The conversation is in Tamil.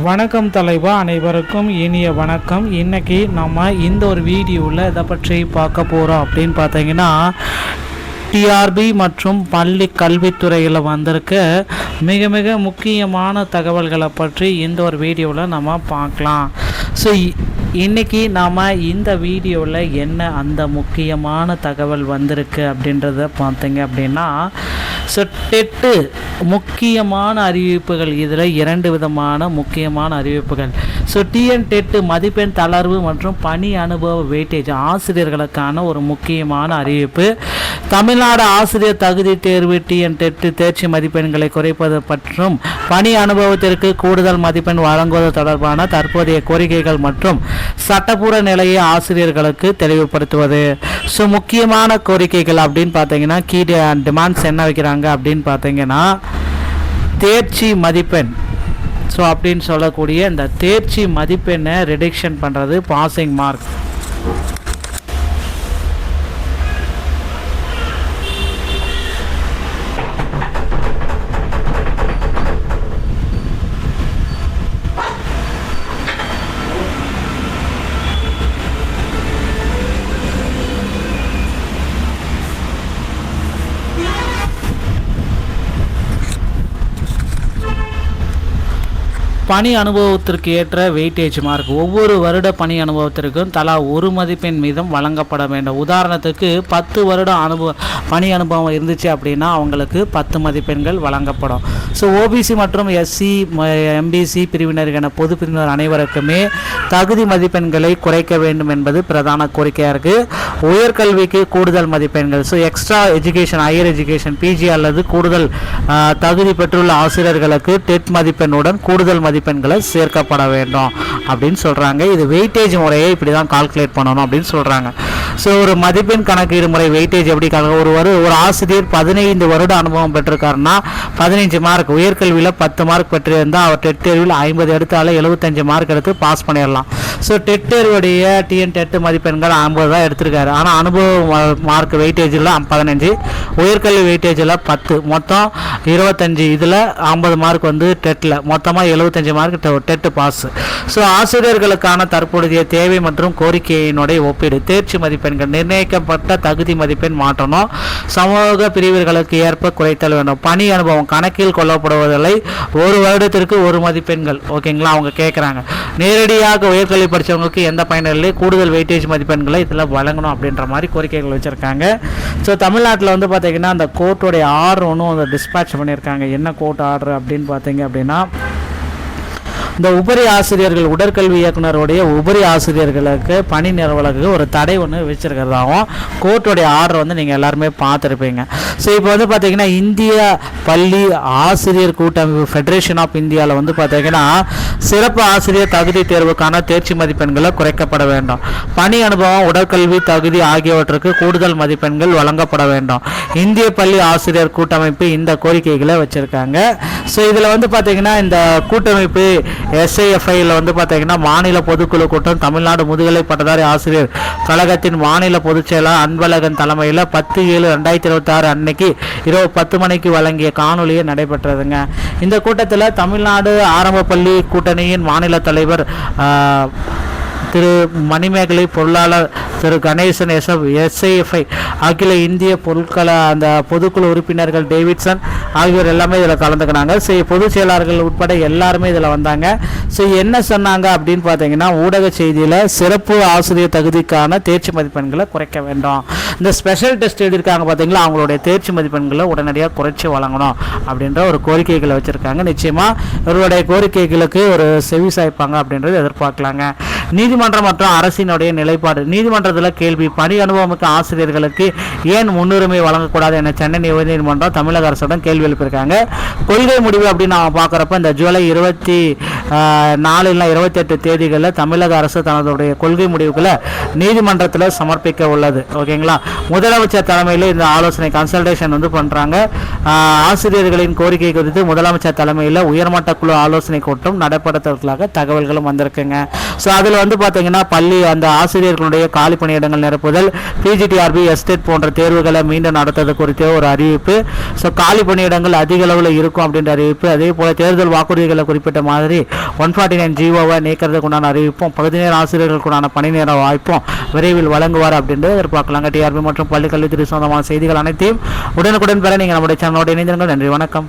வணக்கம் தலைவா, அனைவருக்கும் இனிய வணக்கம். இன்றைக்கி நம்ம இந்த ஒரு வீடியோவில் இதை பற்றி பார்க்க போகிறோம் அப்படின்னு பார்த்தீங்கன்னா, டிஆர்பி மற்றும் பள்ளி கல்வித்துறையில் வந்திருக்க மிக மிக முக்கியமான தகவல்களை பற்றி இந்த ஒரு வீடியோவில் நம்ம பார்க்கலாம். ஸோ இன்றைக்கி நாம் இந்த வீடியோவில் என்ன அந்த முக்கியமான தகவல் வந்திருக்கு அப்படின்றத பார்த்தீங்க அப்படின்னா, ஸோ டெட்டு முக்கியமான அறிவிப்புகள். இதில் 2 விதமான முக்கியமான அறிவிப்புகள். ஸோ டிஎன் டெட்டு மதிப்பெண் தளர்வு மற்றும் பணி அனுபவ வெயிட்டேஜ் ஆசிரியர்களுக்கான ஒரு முக்கியமான அறிவிப்பு. தமிழ்நாடு ஆசிரியர் தகுதி தேர்வு டிஎன் டெட்டு தேர்ச்சி மதிப்பெண்களை குறைப்பது மற்றும் பணி அனுபவத்திற்கு கூடுதல் மதிப்பெண் வழங்குவது தொடர்பான தற்போதைய கோரிக்கைகள் மற்றும் சட்டப்பூர்வ நிலையை ஆசிரியர்களுக்கு தெளிவுபடுத்துவது. ஸோ முக்கியமான கோரிக்கைகள் அப்படின்னு பார்த்தீங்கன்னா, கீ டிமாண்ட்ஸ் என்ன வைக்கிறாங்க அப்படின்னு பார்த்தீங்கன்னா, தேர்ச்சி மதிப்பெண். ஸோ அப்படின்னு சொல்லக்கூடிய இந்த தேர்ச்சி மதிப்பெண்ணை ரிடக்ஷன் பண்ணுறது, பாசிங் மார்க். பணி அனுபவத்திற்கு ஏற்ற வெயிட்டேஜ் மார்க். ஒவ்வொரு வருட பணி அனுபவத்திற்கும் தலா 1 மதிப்பெண் மீதம் வழங்கப்பட வேண்டும். உதாரணத்துக்கு 10 வருட பணி அனுபவம் இருந்துச்சு அப்படின்னா அவங்களுக்கு 10 மதிப்பெண்கள் வழங்கப்படும். ஸோ ஓபிசி மற்றும் எஸ்சி எம்பிசி பிரிவினர் என பொது பிரிவினர் அனைவருக்குமே தகுதி மதிப்பெண்களை குறைக்க வேண்டும் என்பது பிரதான கோரிக்கையாக இருக்குது. உயர்கல்விக்கு கூடுதல் மதிப்பெண்கள். So extra education, higher education, PG அல்லது கூடுதல் தகுதி பெற்றுள்ள ஆசிரியர்களுக்கு டெட் மதிப்பெண்ணுடன் கூடுதல் மதிப்பெண்களை சேர்க்கப்பட வேண்டும் அப்படின்னு சொல்கிறாங்க. இது வெயிட்டேஜ் முறையை இப்படி தான் கால்குலேட் பண்ணணும் அப்படின்னு சொல்கிறாங்க. ஸோ ஒரு மதிப்பெண் கணக்கீடு முறை வெயிட்டேஜ் எப்படி ஒரு ஆசிரியர் 15 வருட அனுபவம் பெற்றிருக்காருன்னா 15 மார்க், உயர்கல்வியில் 10 மார்க் பெற்றிருந்தால் அவர் டெட் தேர்வில் 50 எடுத்தாலும் 75 மார்க் எடுத்து பாஸ் பண்ணிடலாம். ஸோ டெட் தேர்வுடைய டிஎன் டெட் மதிப்பெண்கள் 50 தான் எடுத்திருக்காரு. ஆனால் அனுபவ மார்க் வெயிட்டேஜில் 15, உயர்கல்வி வெயிட்டேஜில் 10, மொத்தம் 25. இதில் 50 மார்க் வந்து டெட்டில், மொத்தமாக 75 மார்க் டெட்டு பாஸ். ஸோ ஆசிரியர்களுக்கான தற்போதைய தேவை மற்றும் கோரிக்கையினுடைய ஒப்பீடு. தேர்ச்சி மதிப்பெண்கள் நிர்ணயிக்கப்பட்ட தகுதி மதிப்பெண் மாற்றணும். சமூக பிரிவுகளுக்கு ஏற்ப குறைத்தல் வேண்டும். பணி அனுபவம் கணக்கில் கொள்ளப்படுவதில்லை. 1 வருடத்திற்கு 1 மதிப்பெண்கள். ஓகேங்களா, அவங்க கேட்குறாங்க. நேரடியாக உயர்கல்வி படித்தவங்களுக்கு எந்த பயனில்லை, கூடுதல் வெயிட்டேஜ் மதிப்பெண்களை இதில் வழங்கணும் அப்படின்ற மாதிரி கோரிக்கைகள் வச்சுருக்காங்க. ஸோ தமிழ்நாட்டில் வந்து பார்த்தீங்கன்னா அந்த கோர்ட்டுடைய ஆர்டர் ஒன்றும் அந்த டிஸ்பேட்ச் பண்ணியிருக்காங்க. என்ன கோர்ட் ஆர்டர் அப்படின்னு பார்த்தீங்க அப்படின்னா, இந்த உபரி ஆசிரியர்கள், உடற்கல்வி இயக்குனருடைய உபரி ஆசிரியர்களுக்கு பணி நிறுவனங்களுக்கு ஒரு தடை ஒன்று வச்சிருக்கிறதாகவும் கோர்ட்டுடைய ஆர்டர் வந்து நீங்கள் எல்லாருமே பார்த்துருப்பீங்க. ஸோ இப்போ வந்து பார்த்தீங்கன்னா, இந்திய பள்ளி ஆசிரியர் கூட்டமைப்பு ஃபெடரேஷன் ஆஃப் இந்தியாவில் வந்து பார்த்தீங்கன்னா, சிறப்பு ஆசிரியர் தகுதி தேர்வுக்கான தேர்ச்சி மதிப்பெண்களை குறைக்கப்பட வேண்டும். பணி அனுபவம், உடற்கல்வி தகுதி ஆகியவற்றுக்கு கூடுதல் மதிப்பெண்கள் வழங்கப்பட வேண்டும். இந்திய பள்ளி ஆசிரியர் கூட்டமைப்பு இந்த கோரிக்கைகளை வச்சுருக்காங்க. ஸோ இதில் வந்து பார்த்தீங்கன்னா, இந்த கூட்டமைப்பு எஸ்ஐஎஃப்ஐயில் வந்து பார்த்தீங்கன்னா மாநில பொதுக்குழு கூட்டம் தமிழ்நாடு முதுகலை பட்டதாரி ஆசிரியர் கழகத்தின் மாநில பொதுச் செயலாளர் அன்பழகன் தலைமையில் 10/7/2026 அன்னைக்கு இரவு 10 மணிக்கு வழங்கிய காணொலியை நடைபெற்றதுங்க. இந்த கூட்டத்தில் தமிழ்நாடு ஆரம்ப பள்ளி கூட்டணியின் மாநில தலைவர் திரு மணிமேகலை, பொருளாளர் திரு கணேசன், எஸ்ஐஎஃப்ஐ அகில இந்திய அந்த பொதுக்குழு உறுப்பினர்கள் டேவிட்சன் ஆகியோர் எல்லாமே இதில் கலந்துக்கினாங்க. ஸோ பொதுச் செயலாளர்கள் உட்பட எல்லாருமே இதில் வந்தாங்க. ஸோ என்ன சொன்னாங்க அப்படின்னு பார்த்தீங்கன்னா, ஊடக செய்தியில் சிறப்பு ஆசிரியர் தகுதிக்கான தேர்ச்சி மதிப்பெண்களை குறைக்க வேண்டும். இந்த ஸ்பெஷல் டெஸ்ட் எழுதியிருக்காங்க பார்த்தீங்களா, அவங்களுடைய தேர்ச்சி மதிப்பெண்களை உடனடியாக குறைச்சி வழங்கணும் அப்படின்ற ஒரு கோரிக்கைகளை வச்சுருக்காங்க. நிச்சயமாக இவருடைய கோரிக்கைகளுக்கு ஒரு செவி சாய்ப்பாங்க அப்படின்றது எதிர்பார்க்கலாங்க. நீதிமன்றம் மற்றும் அரசினுடைய நிலைப்பாடு. நீதிமன்றத்தில் கேள்வி. பணி அனுபவமிக்க ஆசிரியர்களுக்கு ஏன் முன்னுரிமை வழங்கக்கூடாது என சென்னை உயர்நீதிமன்றம் தமிழக அரசுடன் கேள்வி எழுப்பியிருக்காங்க. கொள்கை முடிவு அப்படின்னு நாம் பார்க்குறப்ப இந்த ஜூலை 24 இல்லை 28 தேதிகளில் தமிழக அரசு தனதுடைய கொள்கை முடிவுகளை நீதிமன்றத்தில் சமர்ப்பிக்க உள்ளது. ஓகேங்களா, முதலமைச்சர் தலைமையில் இந்த ஆலோசனை கன்சல்டேஷன் வந்து பண்ணுறாங்க. ஆசிரியர்களின் கோரிக்கை குறித்து முதலமைச்சர் தலைமையில் உயர்மட்ட குழு ஆலோசனை கூட்டம் நடைபெறத்தற்காக தகவல்களும் வந்திருக்குங்க. ஸோ அதில் வந்து பார்த்தீங்கன்னா, பள்ளி அந்த ஆசிரியர்களுடைய காலி பணியிடங்கள் நிரப்புதல், பிஜிடிஆர்பி, எஸ்டேட் போன்ற தேர்வுகளை மீண்டும் நடத்துவது குறித்த ஒரு அறிவிப்பு. ஸோ காலி பணியிடங்கள் அதிக அளவில் இருக்கும் அப்படின்ற அறிவிப்பு. அதே போல் தேர்தல் வாக்குறுதிகளை குறிப்பிட்ட மாதிரி 149 ஜிஓவை நீக்கிறதுக்கு உண்டான அறிவிப்பும் பகுதி நேர ஆசிரியர்களுக்குண்டான பணி நேர வாய்ப்பும் விரைவில் வழங்குவார் அப்படின்ட்டு எதிர்பார்க்கலாங்க. டிஆர்பி மற்றும் பள்ளிக்கல்வித்துறை சொந்தமான செய்திகள் அனைத்தையும் உடனுக்குடன் பெற நீங்கள் நம்முடைய சேனலோடு இணைந்திருங்கள். நன்றி, வணக்கம்.